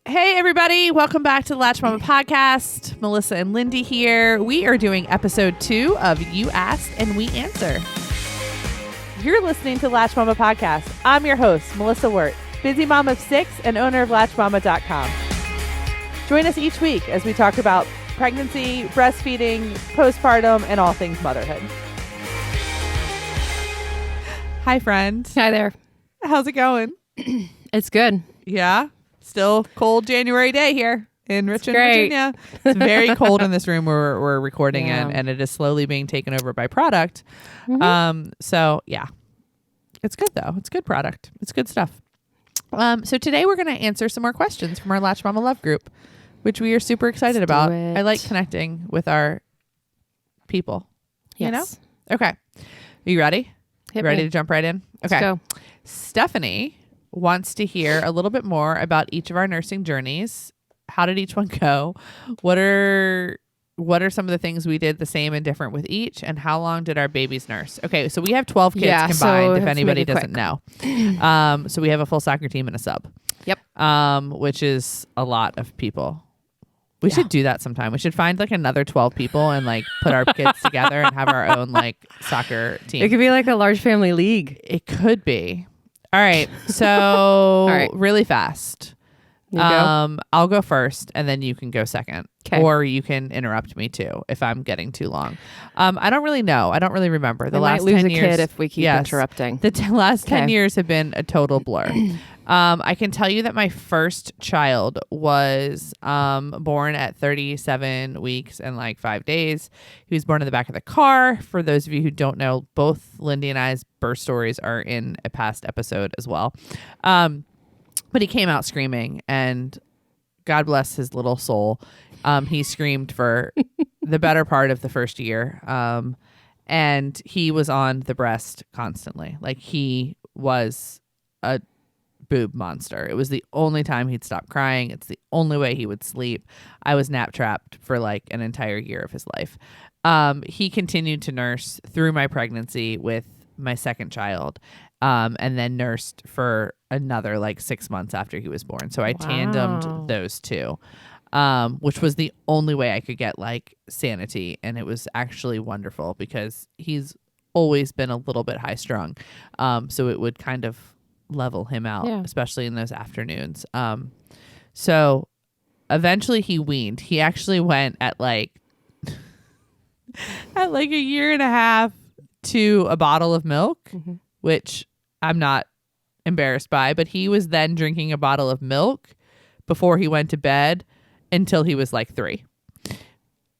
Hey, everybody. Welcome back to the Latched Mama podcast. Melissa and Lindy here. We are doing episode 2 of You Asked and We Answer. You're listening to Latched Mama podcast. I'm your host, Melissa Wirt, busy mom of 6 and owner of LatchedMama.com. Join us each week as we talk about pregnancy, breastfeeding, postpartum, and all things motherhood. Hi, friend. Hi there. How's it going? It's good. Yeah. Still cold January day here in Richmond, Virginia. It's very cold in this room where we're recording in, and it is slowly being taken over by product. So yeah, it's good though. It's good product. It's good stuff. So today we're going to answer some more questions from our Latched Mama Love group, which we are super excited about. I like connecting with our people. Yes. You know? Okay. Are you ready? Ready to jump right in? Okay. Let's go. Stephanie wants to hear a little bit more about each of our nursing journeys. How did each one go? What are some of the things we did the same and different with each? And how long did our babies nurse? Okay, so we have 12 kids combined, if anybody doesn't know. So we have a full soccer team and a sub. Yep. Which is a lot of people. We should do that sometime. We should find like another 12 people and like put our kids together and have our own like soccer team. It could be like a large family league. It could be. All right. So really fast. I'll go first and then you can go second. Okay. Or you can interrupt me too if I'm getting too long. I don't really know. I don't really remember. The last might lose 10 a years, kid if we keep interrupting. The last 10 years have been a total blur. I can tell you that my first child was born at 37 weeks and like 5 days. He was born in the back of the car. For those of you who don't know, both Lindy and I's birth stories are in a past episode as well. But he came out screaming, and God bless his little soul. He screamed for the better part of the first year. And he was on the breast constantly. Like he was a boob monster. It was the only time he'd stop crying. It's the only way he would sleep. I was nap trapped for like an entire year of his life. He continued to nurse through my pregnancy with my second child, and then nursed for another like 6 months after he was born. So I tandemed those two, which was the only way I could get like sanity. And it was actually wonderful because he's always been a little bit high strung. So it would kind of level him out, especially in those afternoons. So eventually he weaned. He actually went at like a year and a half to a bottle of milk, which I'm not embarrassed by, but he was then drinking a bottle of milk before he went to bed until he was like 3.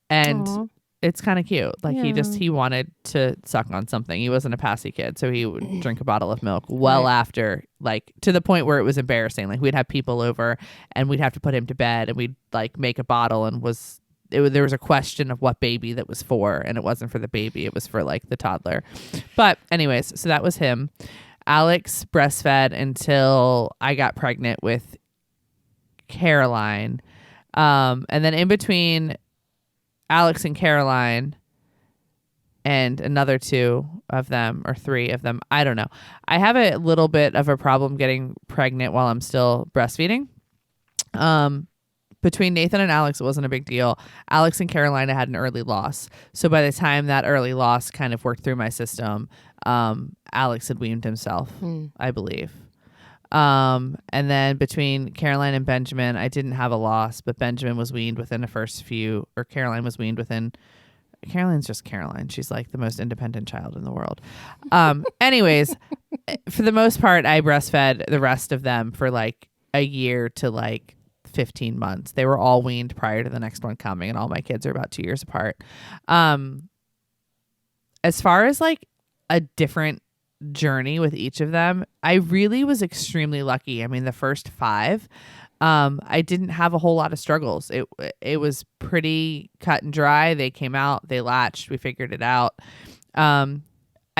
And it's kind of cute. Like he wanted to suck on something. He wasn't a passy kid, so he would drink a bottle of milk after, like to the point where it was embarrassing. Like we'd have people over and we'd have to put him to bed and we'd like make a bottle and there was a question of what baby that was for, and it wasn't for the baby, it was for like the toddler. But anyways, so that was him. Alex breastfed until I got pregnant with Caroline. And then in between Alex and Caroline and another 2 of them or 3 of them, I don't know, I have a little bit of a problem getting pregnant while I'm still breastfeeding. Between Nathan and Alex, it wasn't a big deal. Alex and Carolina had an early loss. So by the time that early loss kind of worked through my system, Alex had weaned himself, I believe. And then between Caroline and Benjamin, I didn't have a loss, but Benjamin was weaned within the first few, or Caroline was weaned within. Caroline's just Caroline. She's like the most independent child in the world. Anyways, for the most part, I breastfed the rest of them for like a year to like 15 months. They were all weaned prior to the next one coming, and all my kids are about 2 years apart. As far as like a different journey with each of them, I really was extremely lucky. I mean, the first 5, I didn't have a whole lot of struggles. It was pretty cut and dry. They came out, they latched, we figured it out.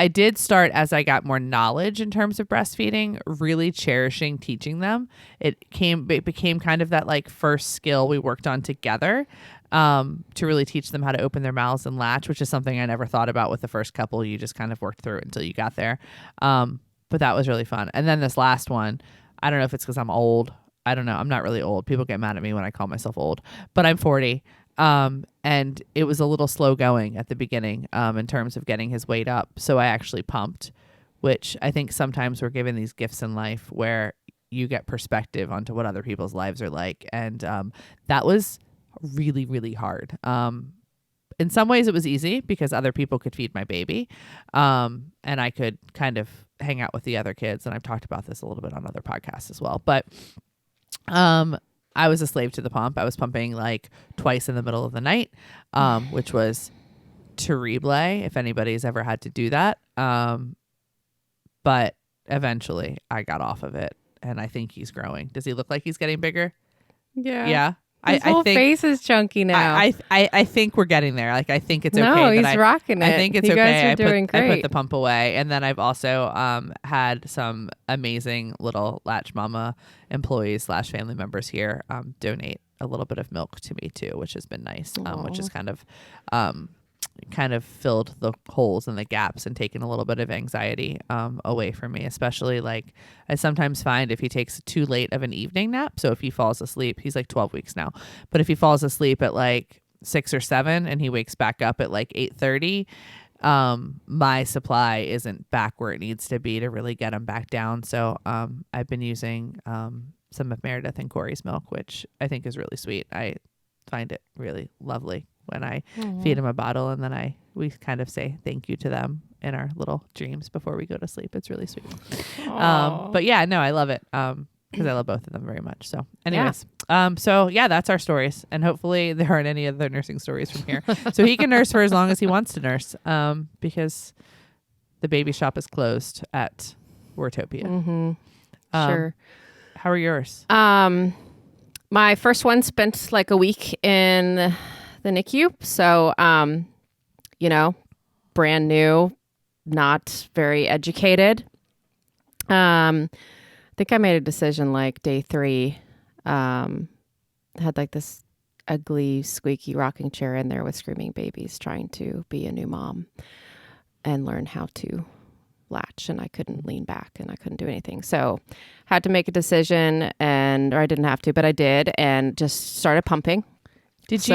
I did start, as I got more knowledge in terms of breastfeeding, really cherishing teaching them. It became kind of that like first skill we worked on together, to really teach them how to open their mouths and latch, which is something I never thought about with the first couple. You just kind of worked through it until you got there. But that was really fun. And then this last one, I don't know if it's because I'm old. I don't know. I'm not really old. People get mad at me when I call myself old, but I'm 40. And it was a little slow going at the beginning in terms of getting his weight up. So I actually pumped, which I think sometimes we're given these gifts in life where you get perspective onto what other people's lives are like. And that was really, really hard. In some ways it was easy because other people could feed my baby. And I could kind of hang out with the other kids. And I've talked about this a little bit on other podcasts as well. But I was a slave to the pump. I was pumping like twice in the middle of the night, which was terrible if anybody's ever had to do that. But eventually I got off of it and I think he's growing. Does he look like he's getting bigger? Yeah. Yeah. His whole face is chunky now. I think we're getting there. Like, I think it's okay. No, he's rocking it. I think it's you okay. Guys are doing great. I put the pump away. And then I've also had some amazing little Latched Mama employees / family members here donate a little bit of milk to me too, which has been nice, which is kind of filled the holes and the gaps and taken a little bit of anxiety away from me, especially like I sometimes find if he takes too late of an evening nap. So if he falls asleep, he's like 12 weeks now, but if he falls asleep at like 6 or 7 and he wakes back up at like 8:30, my supply isn't back where it needs to be to really get him back down. So I've been using some of Meredith and Corey's milk, which I think is really sweet. I find it really lovely when I feed him a bottle, and then we kind of say thank you to them in our little dreams before we go to sleep. It's really sweet. But yeah, no, I love it because I love both of them very much. So anyways, that's our stories, and hopefully there aren't any other nursing stories from here. So he can nurse for as long as he wants to nurse because the baby shop is closed at Wartopia. Mm-hmm. Sure. How are yours? My first one spent like a week in the NICU. So, brand new, not very educated. I think I made a decision like day 3. Had like this ugly, squeaky rocking chair in there with screaming babies trying to be a new mom and learn how to latch, and I couldn't lean back and I couldn't do anything. So had to make a decision, or I didn't have to, but I did, and just started pumping. Did you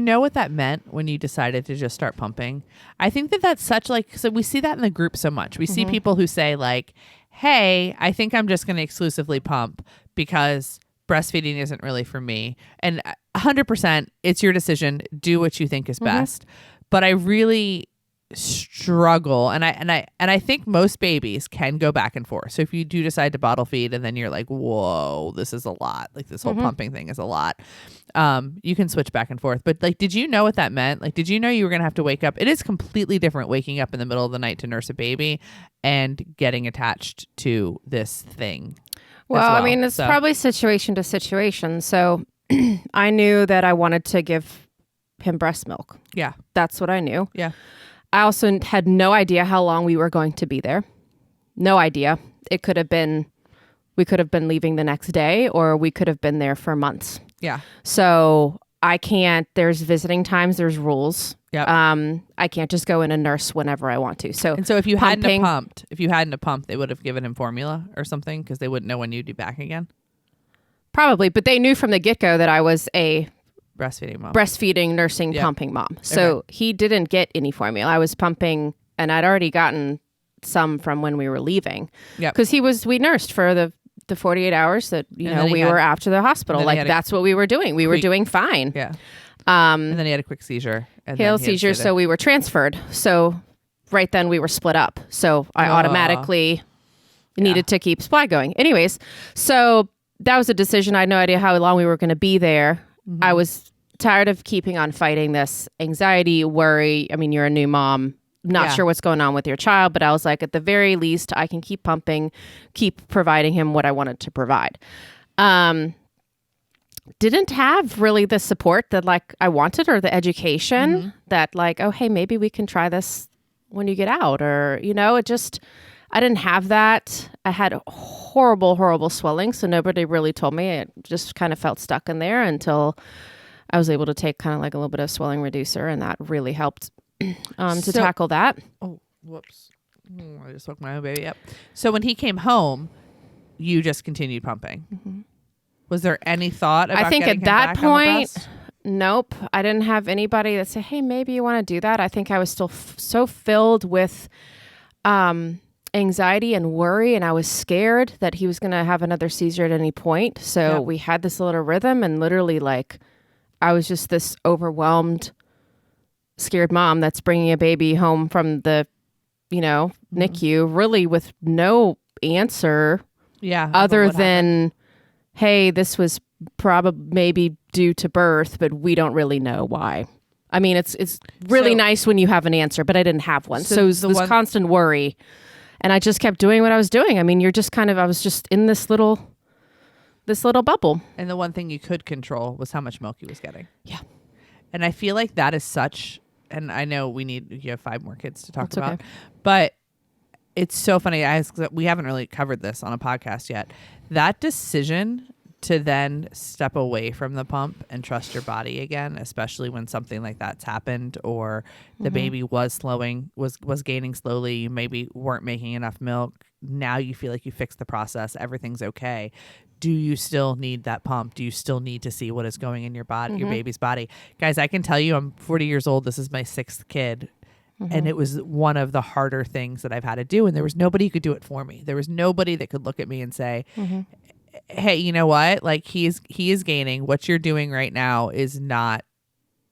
know what that meant when you decided to just start pumping? I think that's such so we see that in the group so much. We see people who say like, hey, I think I'm just going to exclusively pump because breastfeeding isn't really for me. And 100%, it's your decision. Do what you think is best. But I really struggle, and I think most babies can go back and forth. So if you do decide to bottle feed and then you're like, whoa, this is a lot, like this whole pumping thing is a lot, you can switch back and forth. But like, did you know what that meant? Like, did you know you were gonna have to wake up? It is completely different waking up in the middle of the night to nurse a baby and getting attached to this thing. Well, I mean, it's probably situation to situation. So I knew that I wanted to give him breast milk. Yeah, that's what I knew. Yeah. I also had no idea how long we were going to be there. No idea. We could have been leaving the next day, or we could have been there for months. Yeah. So there's visiting times, there's rules. Yeah. I can't just go in and nurse whenever I want to. So if you hadn't have pumped, they would have given him formula or something because they wouldn't know when you'd be back again. Probably, but they knew from the get-go that I was a breastfeeding nursing, pumping mom. So he didn't get any formula. I was pumping, and I'd already gotten some from when we were leaving. Yeah. Because we nursed for the 48 hours that, we were after the hospital. Like, that's what we were doing. We were doing fine. Yeah. And then he had a quick seizure. Seizure. So we were transferred. So right then we were split up. So I automatically needed to keep supply going. Anyways, so that was a decision. I had no idea how long we were going to be there. I was tired of keeping on fighting this anxiety, worry. I mean, you're a new mom, not sure what's going on with your child, but I was like, at the very least, I can keep pumping, keep providing him what I wanted to provide. Didn't have really the support that like I wanted, or the education that like, oh, hey, maybe we can try this when you get out, or, I didn't have that. I had horrible swelling. So nobody really told me. It just kind of felt stuck in there until I was able to take kind of like a little bit of swelling reducer. And that really helped to tackle that. Oh, whoops. I just woke my own baby up. So when he came home, you just continued pumping. Was there any thought about I think getting at that him back on the point, breast? nope. I didn't have anybody that said, hey, maybe you want to do that. I think I was still so filled with anxiety and worry, and I was scared that he was going to have another seizure at any point. So we had this little rhythm, and literally, like, I was just this overwhelmed, scared mom that's bringing a baby home from the, NICU, really with no answer other than, hey, this was probably maybe due to birth, but we don't really know why. I mean, it's really nice when you have an answer, but I didn't have one. So it was this constant worry. And I just kept doing what I was doing. I mean, I was just in this little bubble. And the one thing you could control was how much milk he was getting. Yeah. And I feel like that is such, and I know you have 5 more kids to talk about, but it's so funny. We haven't really covered this on a podcast yet. That decision to then step away from the pump and trust your body again, especially when something like that's happened, or the baby was gaining slowly, you maybe weren't making enough milk. Now you feel like you fixed the process, everything's okay. Do you still need that pump? Do you still need to see what is going in your body, your baby's body? Guys, I can tell you, I'm 40 years old. This is my 6th kid. And it was one of the harder things that I've had to do. And there was nobody who could do it for me. There was nobody that could look at me and say, hey, you know what? Like, he is gaining. What you're doing right now is not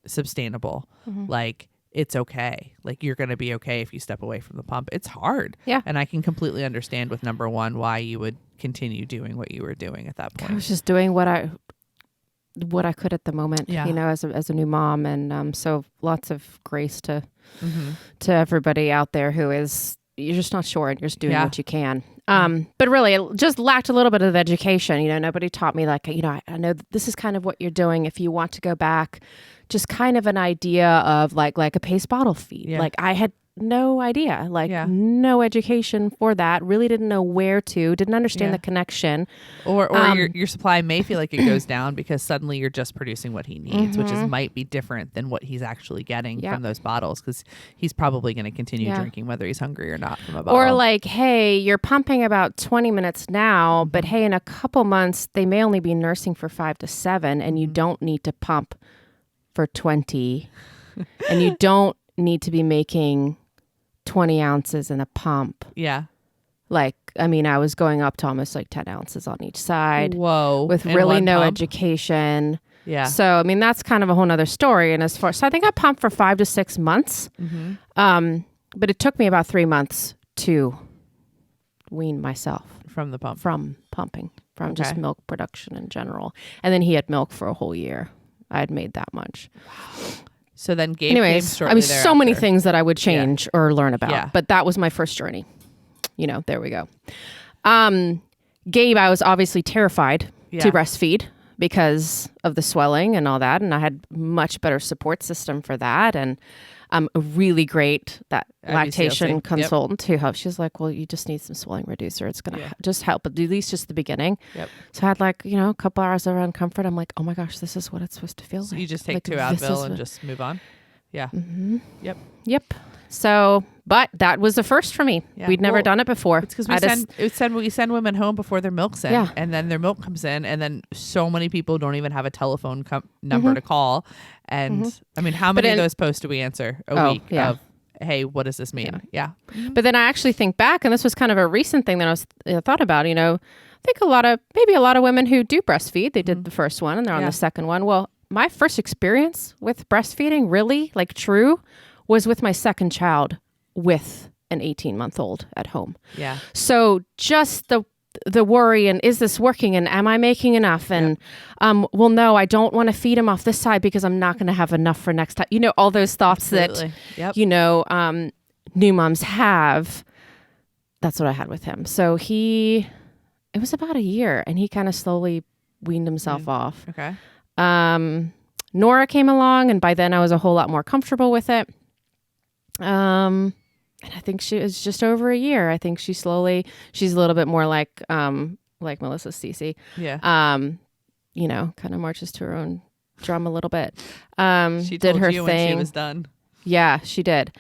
sustainable. Like, it's okay. Like, you're going to be okay if you step away from the pump. It's hard. Yeah. And I can completely understand with number 1 why you would continue doing what you were doing at that point. I was just doing what I could at the moment, as a new mom. And so lots of grace to everybody out there who is, you're just not sure and you're just doing what you can. But really, it just lacked a little bit of education. Nobody taught me, like, I know this is kind of what you're doing. If you want to go back, just kind of an idea of like a pace bottle feed. Like, I had no idea, no education for that. Really didn't know where to, didn't understand the connection. Or your supply may feel like it goes down because suddenly you're just producing what he needs, which might be different than what he's actually getting from those bottles, because he's probably going to continue drinking whether he's hungry or not from a bottle. Or like, hey, you're pumping about 20 minutes now, but hey, in a couple months, they may only be nursing for 5 to 7, and you don't need to pump for 20, and you don't need to be making 20 ounces in a pump. Yeah. Like, I mean, I was going up to almost like 10 ounces on each side. Whoa. With really no education. Yeah. So, I mean, that's kind of a whole nother story. And so I think I pumped for 5 to 6 months. But it took me about 3 months to wean myself. From the pump. From pumping. From just milk production in general. And then he had milk for a whole year. I had made that much. So then Gabe came shortly I mean, thereafter. so many things that I would change or learn about. Yeah. But that was my first journey. There we go. Gabe, I was obviously terrified to breastfeed because of the swelling and all that. And I had much better support system for that. And a really great lactation consultant who helped. She's like, well, you just need some swelling reducer. It's going to just help, but at least just the beginning. So I had a couple hours around comfort. I'm like, oh my gosh, this is what it's supposed to feel like. You just take 2 Advil and just move on. Yeah. Yep. So, but that was the first for me. We'd never done it before. It's because we send women home before their milk's in, and then their milk comes in, and then so many people don't even have a telephone number to call. And I mean, how many of those posts do we answer a week of, hey, what does this mean? Yeah. But then I actually think back, and this was kind of a recent thing that I thought about, I think a lot of women who do breastfeed, they did the first one and they're on the second one. Well, my first experience with breastfeeding, really, like true, was with my second child with an 18-month-old at home. Yeah. So just the worry, and is this working, and am I making enough? And well, no, I don't want to feed him off this side because I'm not going to have enough for next time. All those thoughts that new moms have. That's what I had with him. So it was about a year, and he kind of slowly weaned himself off. Okay. Nora came along, and by then I was a whole lot more comfortable with it. And I think she was just over a year. I think she's a little bit more like Melissa Cece. Yeah. Kind of marches to her own drum a little bit. She did told her you thing when she was done. Yeah, she did.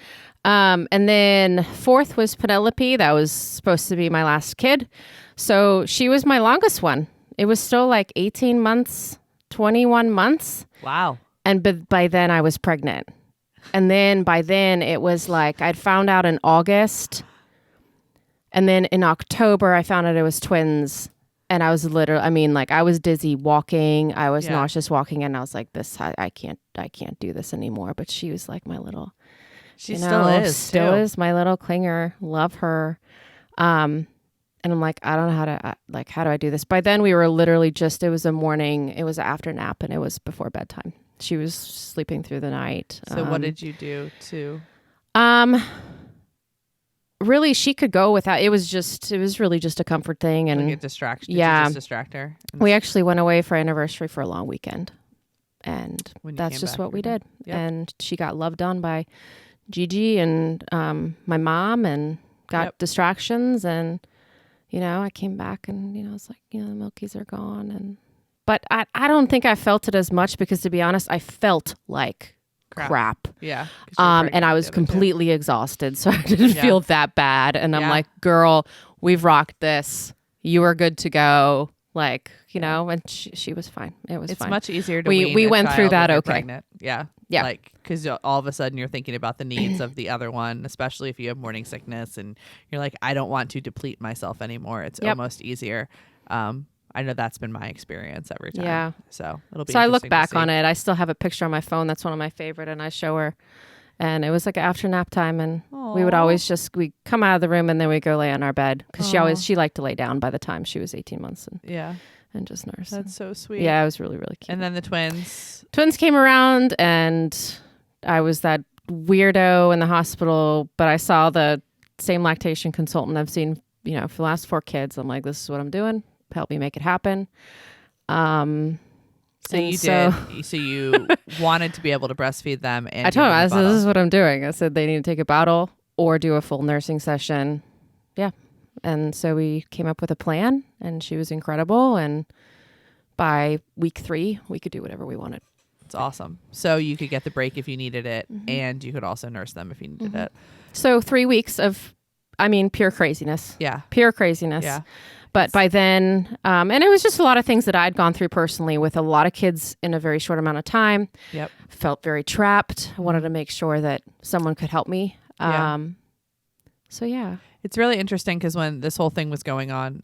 And then fourth was Penelope. That was supposed to be my last kid. So she was my longest one. It was still like 18 months, 21 months. Wow. And by then I was pregnant. And then by then it was like I'd found out in August. And then in October I found out it was twins. And I was I was dizzy walking. I was nauseous walking. And I was like, I can't do this anymore. But she was like my little... She still is my little clinger. Love her. And I'm like, I don't know how do I do this? By then we were literally it was a morning, it was an after nap and it was before bedtime. She was sleeping through the night. So what did you do to? Really she could go without, it was really just a comfort thing. And like a distraction. Yeah. Did you just distract her? We actually went away for anniversary for a long weekend. And that's just what we did. Yep. And she got loved on by Gigi and my mom and got distractions and I came back and I was like the Milkies are gone but I don't think I felt it as much because to be honest I felt like crap. Yeah. And I was completely exhausted so I didn't feel that bad and I'm like, girl, we've rocked this, you are good to go, like and she was fine. It was fine. It's much easier to we went through that okay. Pregnant. Yeah. Like, because all of a sudden you're thinking about the needs of the other one, especially if you have morning sickness and you're like, I don't want to deplete myself anymore. It's almost easier. I know that's been my experience every time. Yeah. So it'll be. So I look back on it. I still have a picture on my phone. That's one of my favorite. And I show her. And it was like after nap time. And we would always we come out of the room and then we go lay on our bed. Because she liked to lay down by the time she was 18 months. And just nurse. That's so sweet. Yeah, it was really, really cute. And then the twins. Twins came around and I was that weirdo in the hospital, but I saw the same lactation consultant I've seen, for the last 4 kids. I'm like, this is what I'm doing. Help me make it happen. So you wanted to be able to breastfeed them. And I told them, I said, this is what I'm doing. I said, they need to take a bottle or do a full nursing session. Yeah. And so we came up with a plan and she was incredible. And by week 3, we could do whatever we wanted. It's awesome. So you could get the break if you needed it and you could also nurse them if you needed it. So 3 weeks of, pure craziness. Yeah. Pure craziness. Yeah. But by then, and it was just a lot of things that I'd gone through personally with a lot of kids in a very short amount of time. Yep. Felt very trapped. I wanted to make sure that someone could help me. So yeah. It's really interesting because when this whole thing was going on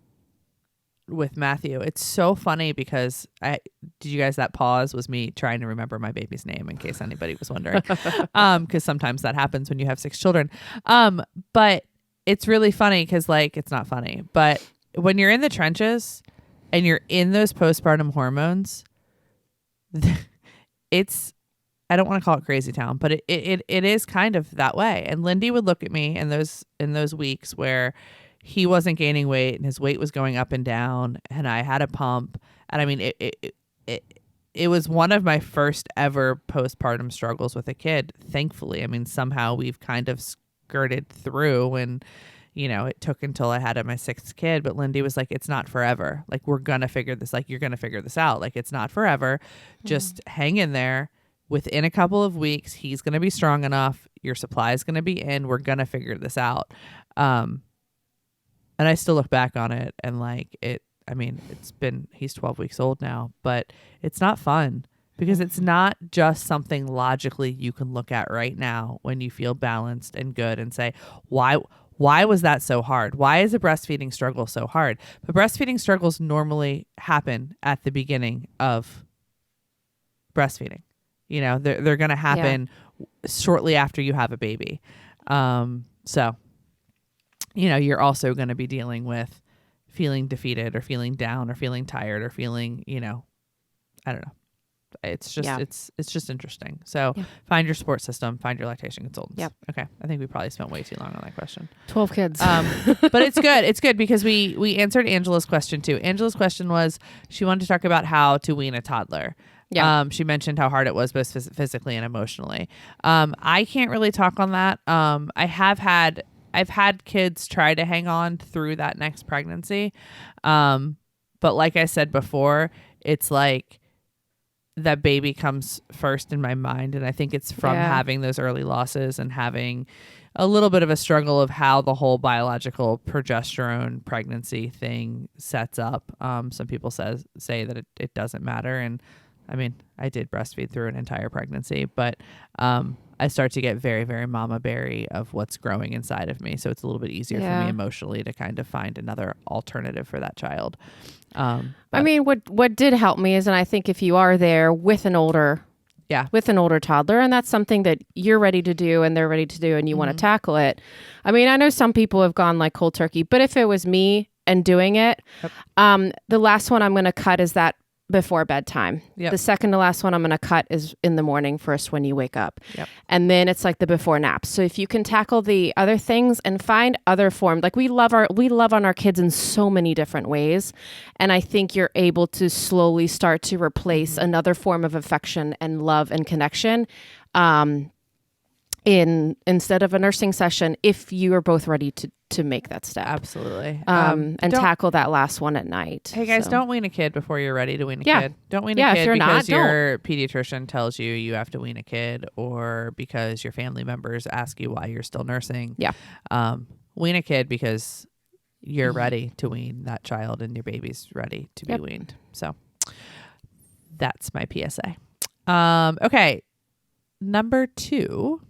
with Matthew, it's so funny because that pause was me trying to remember my baby's name in case anybody was wondering. Because sometimes that happens when you have 6 children. But it's really funny because it's not funny, but when you're in the trenches and you're in those postpartum hormones, I don't want to call it crazy town, but it is kind of that way. And Lindy would look at me in those weeks where he wasn't gaining weight and his weight was going up and down and I had a pump. And it was one of my first ever postpartum struggles with a kid. Thankfully, somehow we've kind of skirted through and, it took until I had my 6th kid, but Lindy was like, it's not forever. Like, we're going to figure this, you're going to figure this out. Like, it's not forever. Just hang in there. Within a couple of weeks, he's going to be strong enough. Your supply is going to be in. We're going to figure this out. And I still look back on it and he's 12 weeks old now, but it's not fun because it's not just something logically you can look at right now when you feel balanced and good and say, why was that so hard? Why is a breastfeeding struggle so hard? But breastfeeding struggles normally happen at the beginning of breastfeeding. They're going to happen shortly after you have a baby. So, you're also going to be dealing with feeling defeated or feeling down or feeling tired or feeling, I don't know. It's just it's just interesting. So find your support system, find your lactation consultants. Yep. Okay. I think we probably spent way too long on that question. 12 kids. But it's good. It's good because we answered Angela's question too. Angela's question was she wanted to talk about how to wean a toddler. Yeah. She mentioned how hard it was both physically and emotionally. I can't really talk on that. I've had kids try to hang on through that next pregnancy. But like I said before, it's like that baby comes first in my mind. And I think it's from having those early losses and having a little bit of a struggle of how the whole biological progesterone pregnancy thing sets up. Some people say that it doesn't matter. And I mean, I did breastfeed through an entire pregnancy, but I start to get very, very mama berry of what's growing inside of me. So it's a little bit easier for me emotionally to kind of find another alternative for that child. I mean, what did help me is, and I think if you are there with an older toddler, and that's something that you're ready to do and they're ready to do and you want to tackle it. I mean, I know some people have gone like cold turkey, but if it was me and doing it, the last one I'm going to cut is that before bedtime. The second to last one I'm going to cut is in the morning first when you wake up. And then it's like the before naps. So if you can tackle the other things and find other forms, like we love on our kids in so many different ways. And I think you're able to slowly start to replace another form of affection and love and connection instead of a nursing session if you are both ready to make that step. Absolutely. And tackle that last one at night. Hey guys, don't wean a kid before you're ready to wean a kid. Don't wean a kid because your pediatrician tells you have to wean a kid, or because your family members ask you why you're still nursing. Wean a kid because you're ready to wean that child and your baby's ready to be weaned. So that's my PSA. Okay. Number 2.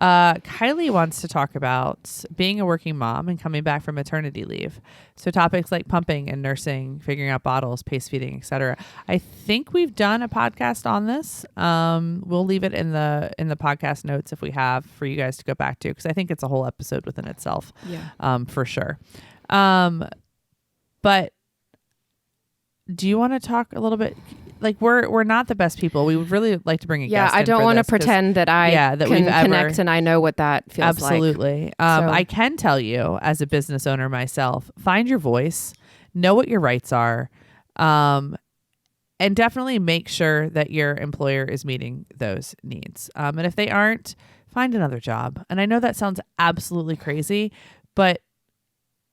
Kylie wants to talk about being a working mom and coming back from maternity leave. So topics like pumping and nursing, figuring out bottles, pace feeding, etc. I think we've done a podcast on this. We'll leave it in the podcast notes if we have for you guys to go back to, because I think it's a whole episode within itself. For sure. But do you want to talk a little bit? Like we're not the best people. We would really like to bring a guest. I don't want to pretend that I can connect and I know what that feels like. Absolutely. I can tell you as a business owner myself, find your voice, know what your rights are, and definitely make sure that your employer is meeting those needs. And if they aren't, find another job. And I know that sounds absolutely crazy, but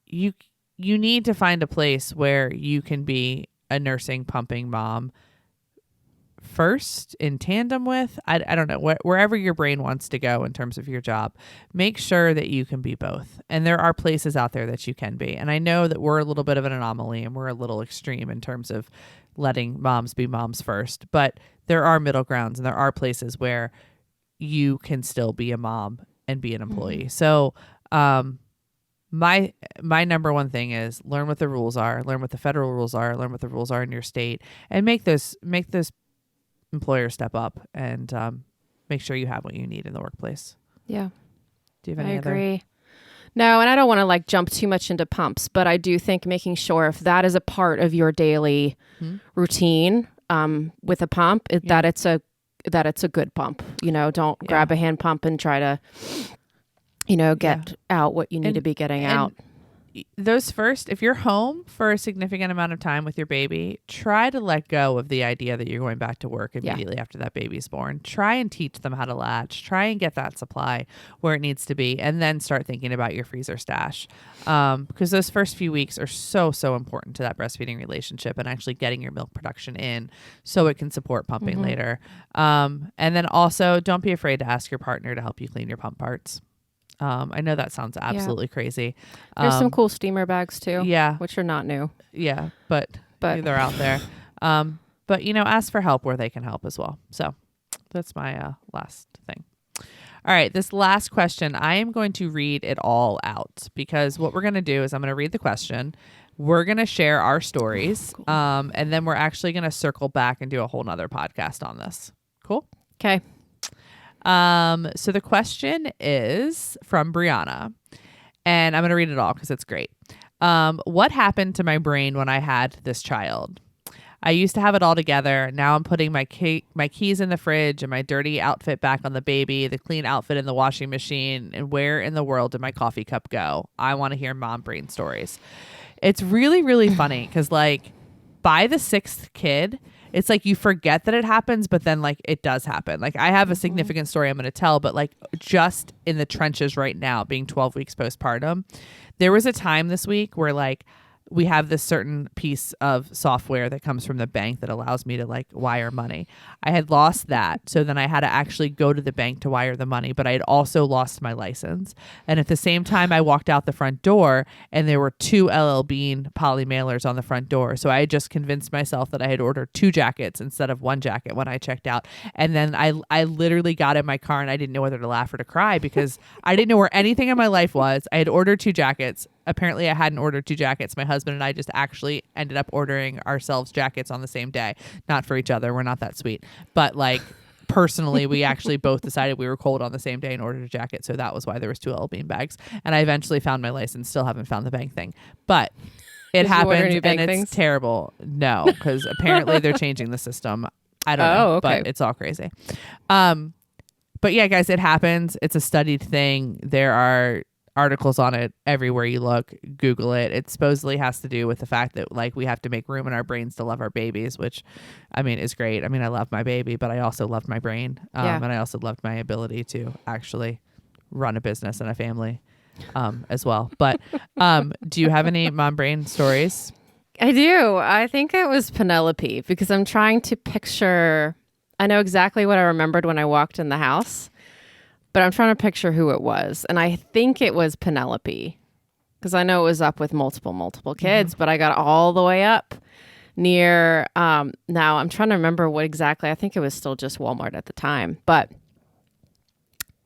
you need to find a place where you can be a nursing pumping mom first in tandem with, I don't know, wherever your brain wants to go in terms of your job. Make sure that you can be both. And there are places out there that you can be. And I know that we're a little bit of an anomaly and we're a little extreme in terms of letting moms be moms first, but there are middle grounds and there are places where you can still be a mom and be an employee. So, my number one thing is learn what the rules are, learn what the federal rules are, learn what the rules are in your state, and make those employers step up and make sure you have what you need in the workplace. Yeah. Do you have any other? I agree. No, and I don't want to like jump too much into pumps, but I do think making sure if that is a part of your daily routine with a pump, that it's a good pump. You know, don't grab a hand pump and try to get out what you need to be getting out. Those first, if you're home for a significant amount of time with your baby, try to let go of the idea that you're going back to work immediately after that baby's born. Try and teach them how to latch. Try and get that supply where it needs to be, and then start thinking about your freezer stash. Because those first few weeks are so, so important to that breastfeeding relationship and actually getting your milk production in so it can support pumping later. And then also, don't be afraid to ask your partner to help you clean your pump parts. I know that sounds absolutely crazy. There's some cool steamer bags too. Yeah. Which are not new. Yeah. But they're out there. But ask for help where they can help as well. So that's my last thing. All right. This last question, I am going to read it all out because what we're going to do is I'm going to read the question. We're going to share our stories. Cool. And then we're actually going to circle back and do a whole nother podcast on this. Cool. Okay. So the question is from Brianna, and I'm going to read it all because it's great. What happened to my brain when I had this child? I used to have it all together. Now I'm putting my keys in the fridge and my dirty outfit back on the baby, the clean outfit in the washing machine. And where in the world did my coffee cup go? I want to hear mom brain stories. It's really, really funny because like by the 6th kid, it's like you forget that it happens, but then like it does happen. Like I have a significant story I'm going to tell, but like just in the trenches right now, being 12 weeks postpartum, there was a time this week where like we have this certain piece of software that comes from the bank that allows me to like wire money. I had lost that. So then I had to actually go to the bank to wire the money, but I had also lost my license. And at the same time, I walked out the front door and there were 2 LL Bean poly mailers on the front door. So I had just convinced myself that I had ordered 2 jackets instead of 1 jacket when I checked out. And then I literally got in my car and I didn't know whether to laugh or to cry because I didn't know where anything in my life was. I had ordered 2 jackets. Apparently I hadn't ordered 2 jackets. My husband and I just actually ended up ordering ourselves jackets on the same day. Not for each other. We're not that sweet. But like personally, we actually both decided we were cold on the same day and ordered a jacket. So that was why there was 2 LL Bean bags. And I eventually found my license. Still haven't found the bank thing. But it happened and it's terrible. No, because apparently they're changing the system. I don't know. Okay. But it's all crazy. But yeah, guys, it happens. It's a studied thing. There are articles on it everywhere you look. Google it. It supposedly has to do with the fact that like we have to make room in our brains to love our babies, which I mean is great. I mean, I love my baby, but I also loved my brain. And I also loved my ability to actually run a business and a family as well. But do you have any mom brain stories? I do. I think it was Penelope because I'm trying to picture. I know exactly what I remembered when I walked in the house, but I'm trying to picture who it was. And I think it was Penelope because I know it was up with multiple kids, but I got all the way up near, now I'm trying to remember what exactly, I think it was still just Walmart at the time, but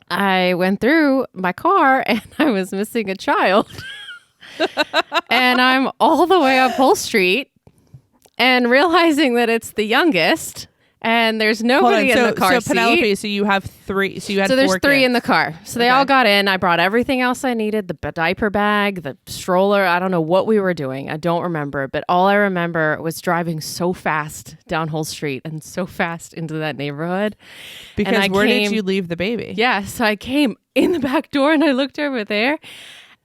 I went through my car and I was missing a child and I'm all the way up Whole Street and realizing that it's the youngest. And there's nobody in the car seat. So Penelope, so you have 3. So you had 4 there's 3 kids. in the car. So they all got in. I brought everything else I needed, the diaper bag, the stroller. I don't know what we were doing. I don't remember. But all I remember was driving so fast down Whole Street and so fast into that neighborhood. Because where did you leave the baby? Yeah. So I came in the back door and I looked over there.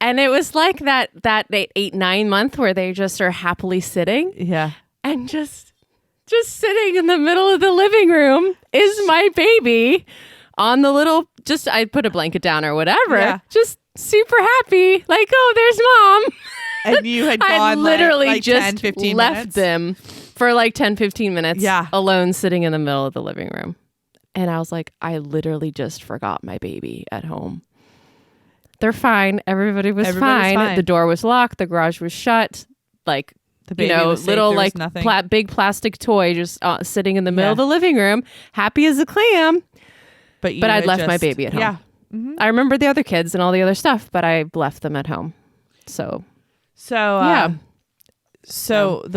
And it was like that 8-9 month where they just are happily sitting. Yeah. And just sitting in the middle of the living room is my baby on the little, I put a blanket down or whatever, just super happy. Like, oh, there's mom. And you had gone I literally like just 10-15 left minutes? them for like 10-15 minutes alone sitting in the middle of the living room. And I was like, I literally just forgot my baby at home. They're fine. Everybody was fine. The door was locked. The garage was shut. Like, the baby was safe. Little like big plastic toy just sitting in the middle of the living room, happy as a clam. But I'd left my baby at home. Yeah. Mm-hmm. I remember the other kids and all the other stuff, but I left them at home. So the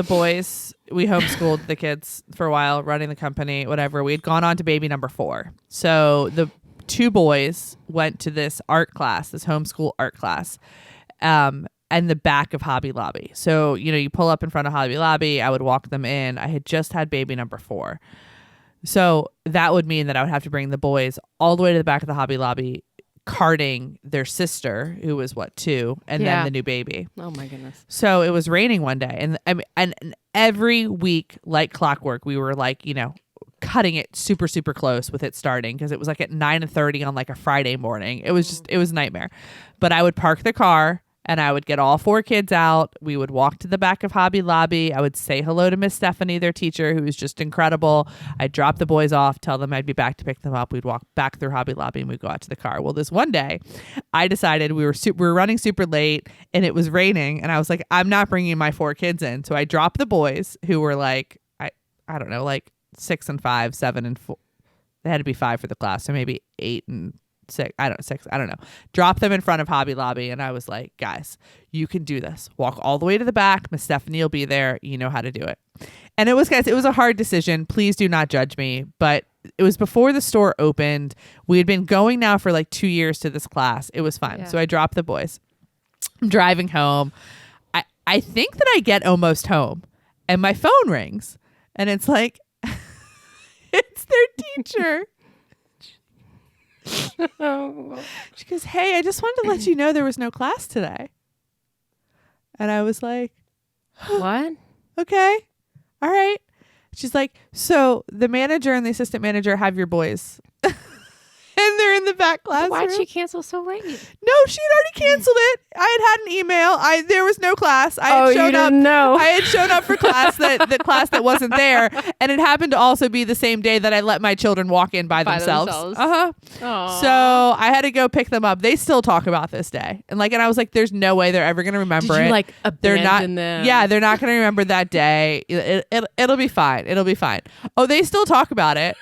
boys, we homeschooled the kids for a while, running the company, whatever. We had gone on to baby number 4. So the 2 boys went to this art class, this homeschool art class. And the back of Hobby Lobby. So, you pull up in front of Hobby Lobby. I would walk them in. I had just had baby number 4. So that would mean that I would have to bring the boys all the way to the back of the Hobby Lobby, carting their sister, who was 2, and then the new baby. Oh my goodness. So it was raining one day. And every week, like clockwork, we were like, cutting it super, super close with it starting because it was like at 9:30 on like a Friday morning. It was a nightmare. But I would park the car. And I would get all 4 kids out. We would walk to the back of Hobby Lobby. I would say hello to Miss Stephanie, their teacher, who was just incredible. I'd drop the boys off, tell them I'd be back to pick them up. We'd walk back through Hobby Lobby and we'd go out to the car. Well, this one day, I decided we were running super late and it was raining. And I was like, I'm not bringing my 4 kids in. So I dropped the boys who were like, I don't know, like 6 and 5, 7 and 4. They had to be 5 for the class. So maybe 8 and 6. I don't know. Drop them in front of Hobby Lobby. And I was like, guys, you can do this. Walk all the way to the back. Miss Stephanie will be there. You know how to do it. And it was a hard decision. Please do not judge me. But it was before the store opened. We had been going now for like 2 years to this class. It was fun. Yeah. So I dropped the boys. I'm driving home. I think that I get almost home and my phone rings and it's like, it's their teacher. She goes, hey, I just wanted to let you know there was no class today. And I was like, what? Okay. All right. She's like, so the manager and the assistant manager have your boys. And they're in the back classroom. Why'd she cancel so late? No, she had already canceled it. I had an email. There was no class. I had shown up. know. I had shown up for class the class that wasn't there, and it happened to also be the same day that I let my children walk in by themselves. So I had to go pick them up. They still talk about this day, and I was like, "There's no way they're ever gonna remember it." They're not. Them? Yeah, they're not gonna remember that day. It'll be fine. It'll be fine. Oh, they still talk about it.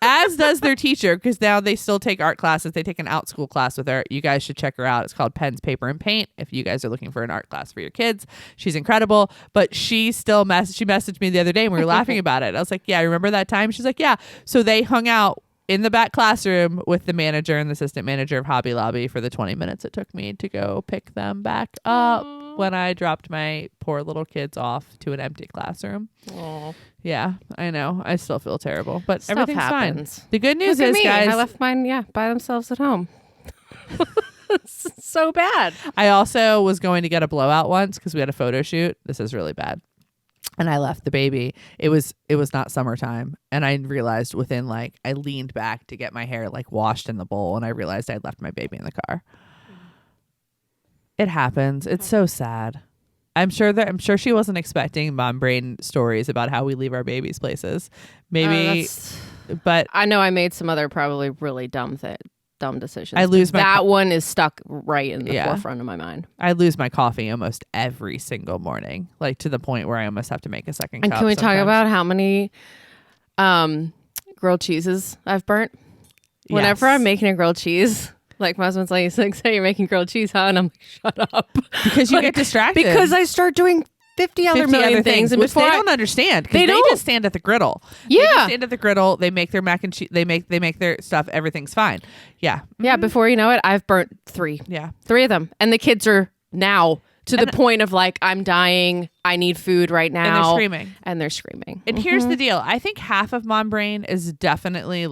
As does their teacher, because now they still take art classes. They take an out school class with her. You guys should check her out. It's called Pens, Paper, and Paint. If you guys are looking for an art class for your kids, she's incredible. But she still she messaged me the other day and we were laughing about it. I was like, yeah, remember that time? She's like, yeah. So they hung out in the back classroom with the manager and the assistant manager of Hobby Lobby for the 20 minutes it took me to go pick them back up when I dropped my poor little kids off to an empty classroom. Aww. Yeah, I know. I still feel terrible, but Stuff everything's happens. fine. The good news is, guys, I left mine, by themselves at home. It's so bad. I also was going to get a blowout once because we had a photo shoot. This is really bad. And I left the baby. It was not summertime. And I realized within I leaned back to get my hair washed in the bowl. And I realized I'd left my baby in the car. It happens. It's so sad. I'm sure she wasn't expecting mom brain stories about how we leave our babies places. Maybe, but I know I made some other probably really dumb decisions. I lose that one is stuck right in the forefront of my mind. I lose my coffee almost every single morning, to the point where I almost have to make a second cup. And can we talk about how many grilled cheeses I've burnt? Whenever I'm making a grilled cheese. My husband's like, so you're making grilled cheese, huh? And I'm like, shut up. Because you get distracted. Because I start doing 50 other things. And which they don't understand. Because they just stand at the griddle. Yeah. They just stand at the griddle. They make their mac and cheese. They make their stuff. Everything's fine. Yeah. Yeah. Before you know it, I've burnt 3. Yeah. 3 of them. And the kids are now to the point of I'm dying. I need food right now. And they're screaming. And here's the deal. I think half of mom brain is definitely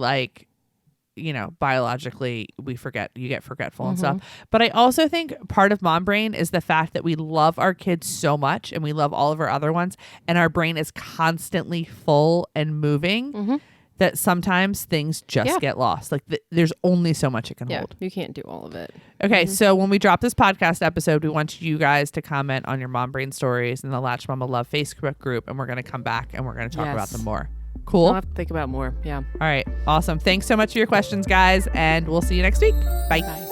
biologically you get forgetful and stuff. But I also think part of mom brain is the fact that we love our kids so much and we love all of our other ones and our brain is constantly full and moving that sometimes things just get lost. There's only so much it can hold. You can't do all of it. Okay, so when we drop this podcast episode, we want you guys to comment on your mom brain stories in the Latched Mama Love Facebook group, and we're going to come back and we're going to talk about them more. Cool. I'll have to think about more. Yeah. All right. Awesome. Thanks so much for your questions, guys. And we'll see you next week. Bye.